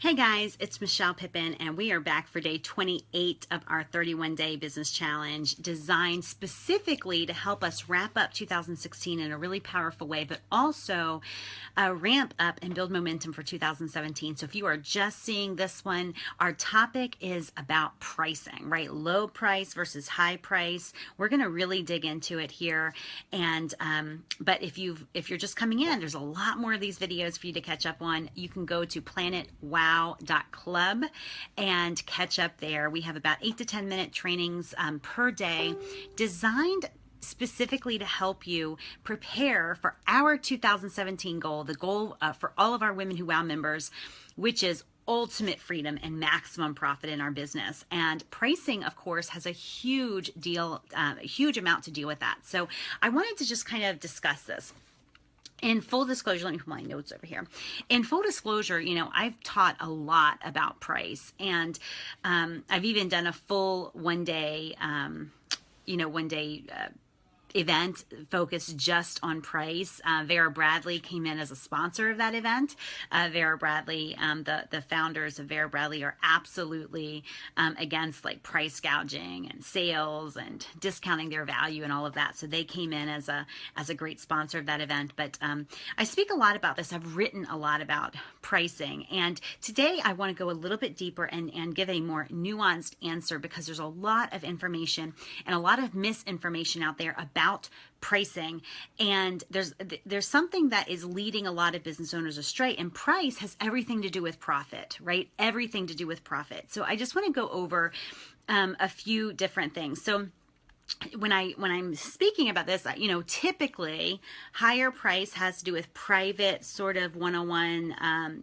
Hey guys, it's Michelle Pippin, and we are back for day 28 of our 31-day business challenge, designed specifically to help us wrap up 2016 in a really powerful way, but also ramp up and build momentum for 2017. So if you are just seeing this one, our topic is about pricing, right? Low price versus high price. We're going to really dig into it here. And but if you're just coming in, there's a lot more of these videos for you to catch up on. You can go to PlanetWOW.club and catch up there. We have about 8 to 10 minute trainings per day designed specifically to help you prepare for our 2017 goal, the goal for all of our Women Who Wow members, which is ultimate freedom and maximum profit in our business. And pricing, of course, has a huge amount to deal with that. So I wanted to just kind of discuss this. In full disclosure, let me put my notes over here. In full disclosure, I've taught a lot about price, and I've even done a full one-day event focused just on price. Vera Bradley came in as a sponsor of that event. Vera Bradley, the founders of Vera Bradley are absolutely against like price gouging and sales and discounting their value and all of that. So they came in as a great sponsor of that event. But I speak a lot about this. I've written a lot about pricing. And today I want to go a little bit deeper and give a more nuanced answer, because there's a lot of information and a lot of misinformation out there about pricing, and there's something that is leading a lot of business owners astray, and price has everything to do with profit, right? Everything to do with profit. So I just want to go over a few different things. So when I'm speaking about this, typically higher price has to do with private sort of one-on-one,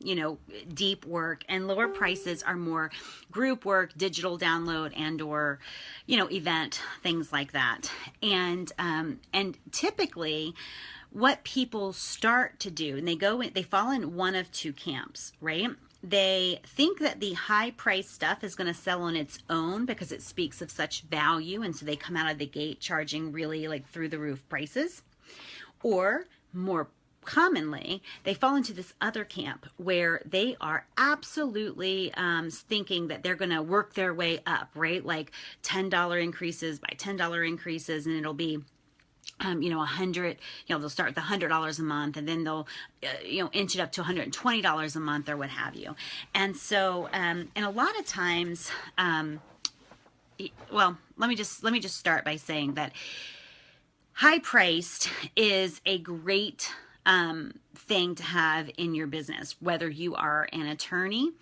deep work, and lower prices are more group work, digital download, and or, event, things like that. And typically what people start to do, and they fall in one of two camps, right? They think that the high price stuff is going to sell on its own because it speaks of such value, and so they come out of the gate charging really like through the roof prices. Or more commonly, they fall into this other camp where they are absolutely thinking that they're going to work their way up, right? Like $10 increases by $10 increases, and it'll be 100, they'll start with $100 a month, and then they'll, inch it up to $120 a month or what have you. And so, and a lot of times, well, let me just start by saying that high priced is a great thing to have in your business, whether you are an attorney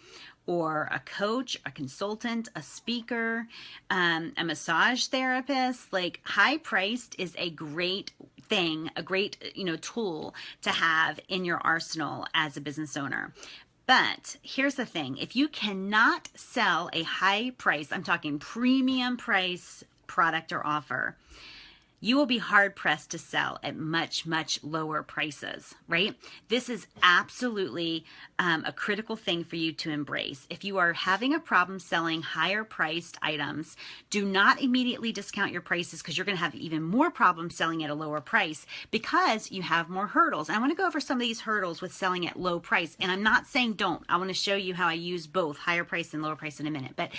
or a coach, a consultant, a speaker, a massage therapist. Like, high priced is a great thing, a great, tool to have in your arsenal as a business owner. But here's the thing: if you cannot sell a high price, I'm talking premium price product or offer, you will be hard pressed to sell at much, much lower prices, right? This is absolutely a critical thing for you to embrace. If you are having a problem selling higher priced items, do not immediately discount your prices, because you're going to have even more problems selling at a lower price because you have more hurdles. And I want to go over some of these hurdles with selling at low price. And I'm not saying don't. I want to show you how I use both higher price and lower price in a minute. But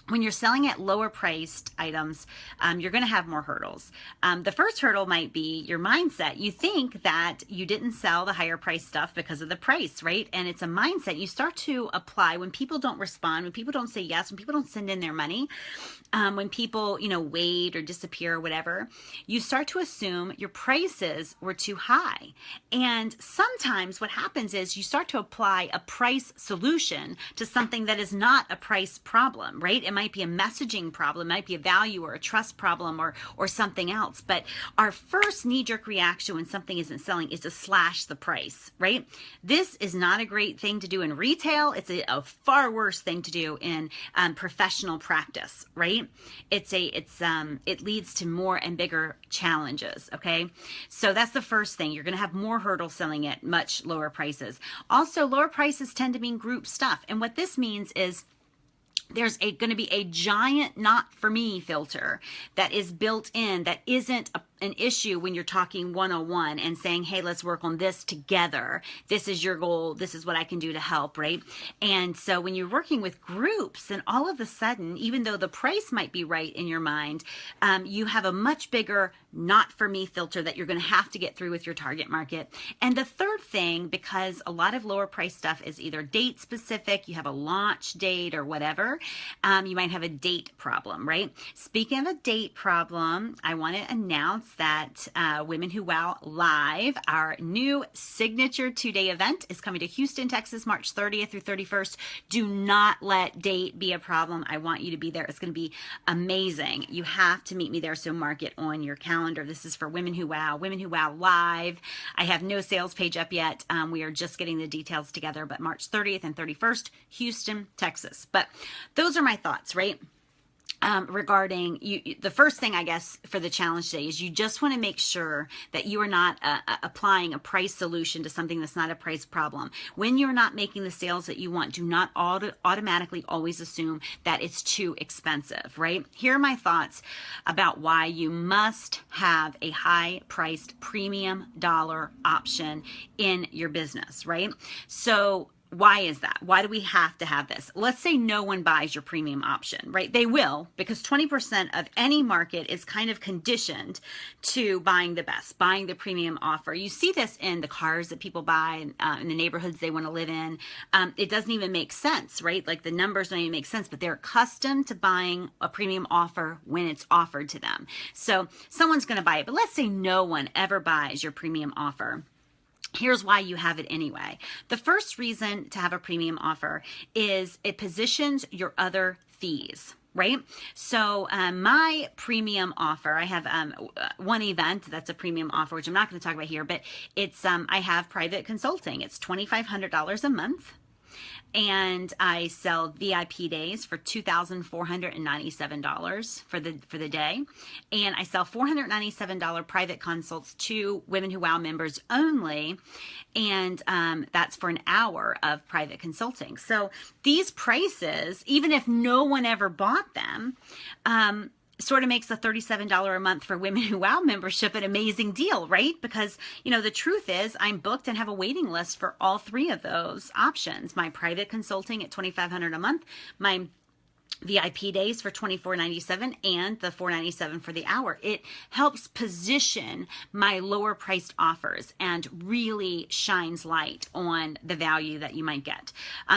when you're selling at lower priced items, you're going to have more hurdles. The first hurdle might be your mindset. You think that you didn't sell the higher price stuff because of the price, right? And it's a mindset you start to apply when people don't respond, when people don't say yes, when people don't send in their money, when people, wait or disappear or whatever. You start to assume your prices were too high. And sometimes what happens is you start to apply a price solution to something that is not a price problem, right? It might be a messaging problem, it might be a value or a trust problem or something else. But our first knee-jerk reaction when something isn't selling is to slash the price, right? This is not a great thing to do in retail. It's a far worse thing to do in professional practice, right? It leads to more and bigger challenges, okay? So that's the first thing. You're going to have more hurdles selling at much lower prices. Also, lower prices tend to mean group stuff. And what this means is there's going to be a giant not for me filter that is built in that isn't a an issue when you're talking one-on-one and saying, hey, let's work on this together. This is your goal. This is what I can do to help, right? And so when you're working with groups, then all of a sudden, even though the price might be right in your mind, you have a much bigger not for me filter that you're going to have to get through with your target market. And the third thing, because a lot of lower price stuff is either date specific, you have a launch date or whatever, you might have a date problem, right? Speaking of a date problem, I want to announce that Women Who Wow Live, our new signature 2-day event, is coming to Houston, Texas, March 30th through 31st. Do not let date be a problem. I want you to be there. It's going to be amazing. You have to meet me there, so mark it on your calendar. This is for Women Who Wow, Women Who Wow Live. I have no sales page up yet. We are just getting the details together, but March 30th and 31st, Houston, Texas. But those are my thoughts, right? Regarding you, the first thing I guess for the challenge today is you just want to make sure that you are not applying a price solution to something that's not a price problem. When you're not making the sales that you want, do not automatically always assume that it's too expensive, right? Here are my thoughts about why you must have a high priced premium dollar option in your business, right? So why is that? Why do we have to have this? Let's say no one buys your premium option, right? They will, because 20% of any market is kind of conditioned to buying the best, buying the premium offer. You see this in the cars that people buy, in the neighborhoods they want to live in. It doesn't even make sense, right? Like the numbers don't even make sense, but they're accustomed to buying a premium offer when it's offered to them. So someone's going to buy it, but let's say no one ever buys your premium offer. Here's why you have it anyway. The first reason to have a premium offer is it positions your other fees, right? So my premium offer, I have one event that's a premium offer, which I'm not going to talk about here, but it's I have private consulting. It's $2,500 a month. And I sell VIP days for $2,497 for the day. And I sell $497 private consults to Women Who Wow members only. And that's for an hour of private consulting. So these prices, even if no one ever bought them, sort of makes the $37 a month for Women Who Wow membership an amazing deal, right? Because, you know, the truth is I'm booked and have a waiting list for all three of those options. My private consulting at $2,500 a month, my VIP days for $24.97 and the $4.97 for the hour. It helps position my lower priced offers and really shines light on the value that you might get.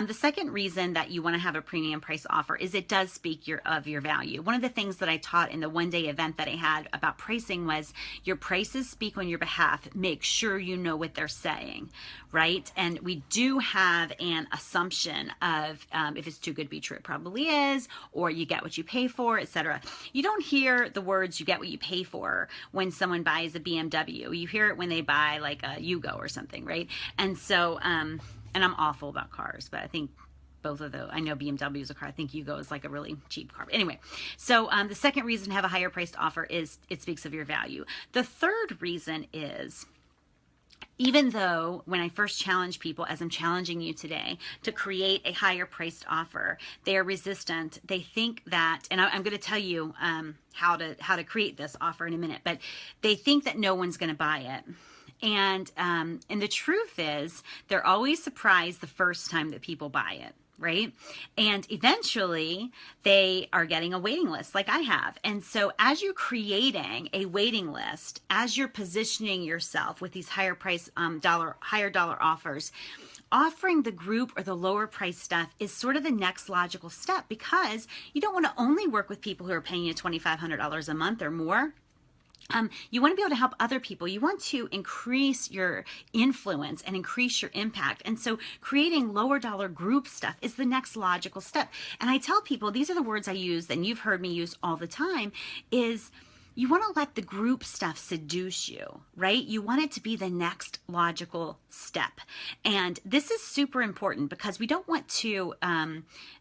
The second reason that you want to have a premium price offer is it does speak of your value. One of the things that I taught in the one-day event that I had about pricing was your prices speak on your behalf. Make sure you know what they're saying, right? And we do have an assumption of if it's too good to be true, it probably is, or you get what you pay for, etc. You don't hear the words you get what you pay for when someone buys a BMW. You hear it when they buy like a Yugo or something, right? And so, and I'm awful about cars, but I think both of those, I know BMW is a car. I think Yugo is like a really cheap car. But anyway, so the second reason to have a higher priced offer is it speaks of your value. The third reason is, even though when I first challenge people, as I'm challenging you today, to create a higher priced offer, they are resistant. They think that, and I'm going to tell you how to create this offer in a minute, but they think that no one's going to buy it. And the truth is, they're always surprised the first time that people buy it, right? And eventually they are getting a waiting list like I have. And so as you're creating a waiting list, as you're positioning yourself with these higher price higher dollar offers, offering the group or the lower price stuff is sort of the next logical step, because you don't want to only work with people who are paying you $2,500 a month or more. You want to be able to help other people. You want to increase your influence and increase your impact. And so creating lower dollar group stuff is the next logical step. And I tell people, these are the words I use, and you've heard me use all the time, is you want to let the group stuff seduce you, right? You want it to be the next logical step. And this is super important because we don't want to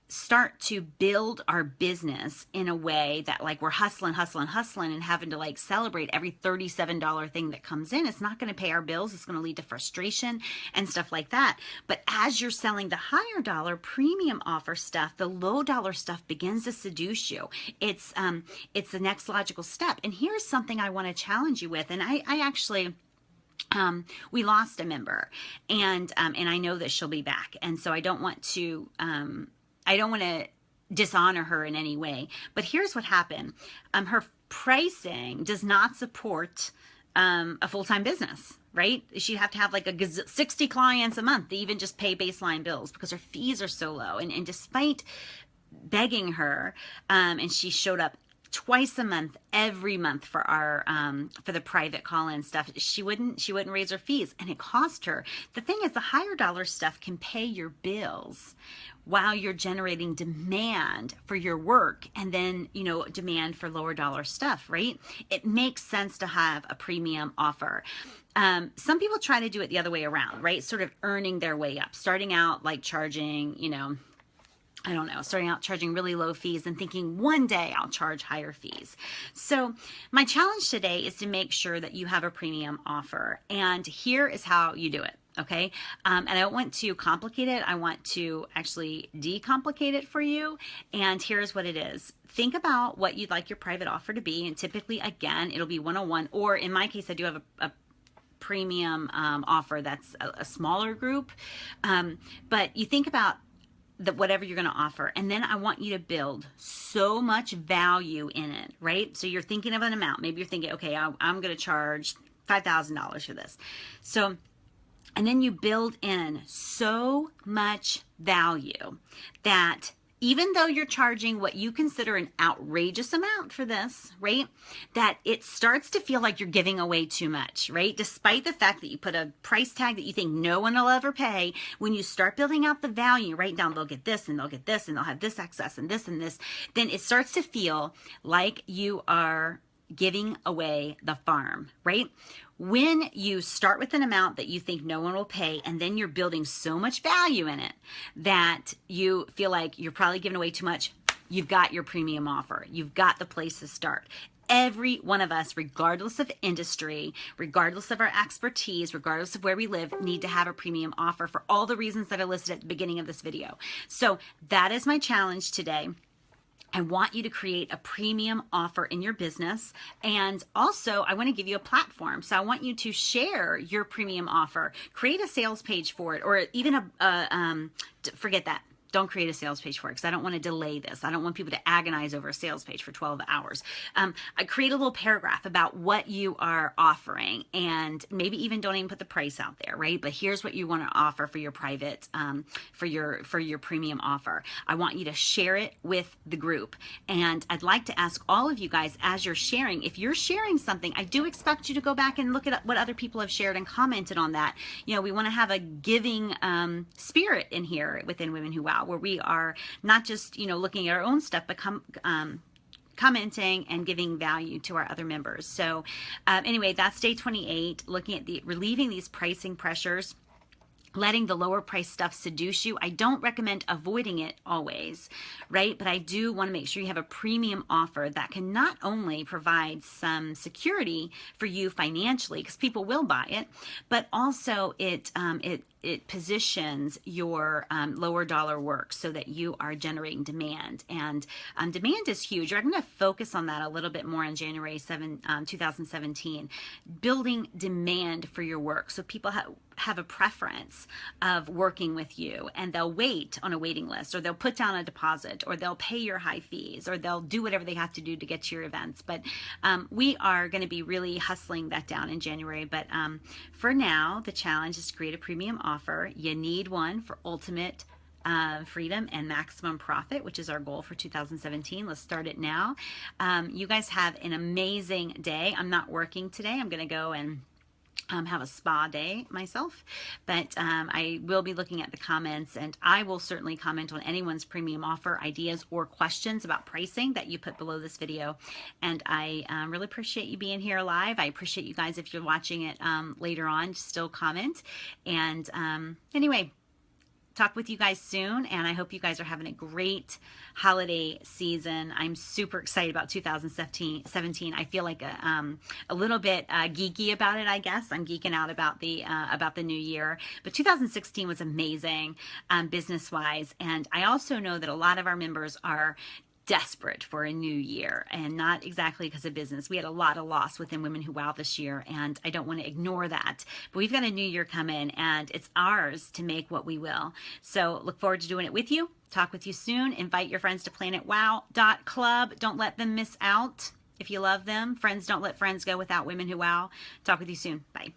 start to build our business in a way that like we're hustling and having to like celebrate every $37 thing that comes in, it's not going to pay our bills. It's going to lead to frustration and stuff like that. But as you're selling the higher dollar premium offer stuff, the low dollar stuff begins to seduce you. It's the next logical step. And here's something I want to challenge you with. And I actually, we lost a member, and I know that she'll be back. And so I don't want to dishonor her in any way, but here's what happened. Her pricing does not support a full-time business, right? She'd have to have like 60 clients a month to even just pay baseline bills because her fees are so low. And despite begging her, and she showed up twice a month, every month for our for the private call-in stuff, she wouldn't raise her fees, and it cost her. The thing is, the higher dollar stuff can pay your bills while you're generating demand for your work, and then demand for lower dollar stuff, right? It makes sense to have a premium offer. Some people try to do it the other way around, right? Sort of earning their way up, starting out like charging, I don't know, starting out charging really low fees and thinking one day I'll charge higher fees. So my challenge today is to make sure that you have a premium offer. And here is how you do it. Okay. And I don't want to complicate it. I want to actually decomplicate it for you. And here's what it is. Think about what you'd like your private offer to be. And typically, again, it'll be 101, or in my case, I do have a premium offer that's a smaller group. But you think about whatever you're going to offer. And then I want you to build so much value in it, right? So you're thinking of an amount. Maybe you're thinking, okay, I'm going to charge $5,000 for this. So, and then you build in so much value that even though you're charging what you consider an outrageous amount for this, right, that it starts to feel like you're giving away too much, right? Despite the fact that you put a price tag that you think no one will ever pay, when you start building out the value, write down they'll get this and they'll get this and they'll have this access and this, then it starts to feel like you are giving away the farm, right? When you start with an amount that you think no one will pay, and then you're building so much value in it that you feel like you're probably giving away too much, you've got your premium offer. You've got the place to start. Every one of us, regardless of industry, regardless of our expertise, regardless of where we live, need to have a premium offer for all the reasons that are listed at the beginning of this video. So that is my challenge today. I want you to create a premium offer in your business. And also, I want to give you a platform. So I want you to share your premium offer, create a sales page for it, or even forget that. Don't create a sales page for it because I don't want to delay this. I don't want people to agonize over a sales page for 12 hours. I create a little paragraph about what you are offering, and maybe even don't even put the price out there, right? But here's what you want to offer for your private, for your premium offer. I want you to share it with the group. And I'd like to ask all of you guys, as you're sharing, if you're sharing something, I do expect you to go back and look at what other people have shared and commented on that. We want to have a giving spirit in here within Women Who Wow, where we are not just looking at our own stuff, but commenting and giving value to our other members. So anyway, that's day 28, looking at relieving these pricing pressures, letting the lower price stuff seduce you. I don't recommend avoiding it always, right? But I do want to make sure you have a premium offer that can not only provide some security for you financially, because people will buy it, but also it positions your lower dollar work so that you are generating demand. And demand is huge. I'm going to focus on that a little bit more in January 2017, building demand for your work. So people have a preference of working with you, and they'll wait on a waiting list, or they'll put down a deposit, or they'll pay your high fees, or they'll do whatever they have to do to get to your events. But we are going to be really hustling that down in January. But for now, the challenge is to create a premium offer. You need one for ultimate freedom and maximum profit, which is our goal for 2017. Let's start it now. You guys have an amazing day. I'm not working today. I'm going to go and have a spa day myself, but I will be looking at the comments, and I will certainly comment on anyone's premium offer ideas or questions about pricing that you put below this video. And I really appreciate you being here live. I appreciate you guys, if you're watching it later on, still comment. And anyway, talk with you guys soon, and I hope you guys are having a great holiday season. I'm super excited about 2017. I feel like a little bit geeky about it, I guess. I'm geeking out about the new year. But 2016 was amazing business-wise, and I also know that a lot of our members are desperate for a new year, and not exactly because of business. We had a lot of loss within Women Who Wow this year, and I don't want to ignore that. But we've got a new year coming, and it's ours to make what we will. So look forward to doing it with you. Talk with you soon. Invite your friends to PlanetWOW.club. Don't let them miss out. If you love them, friends don't let friends go without Women Who Wow. Talk with you soon. Bye.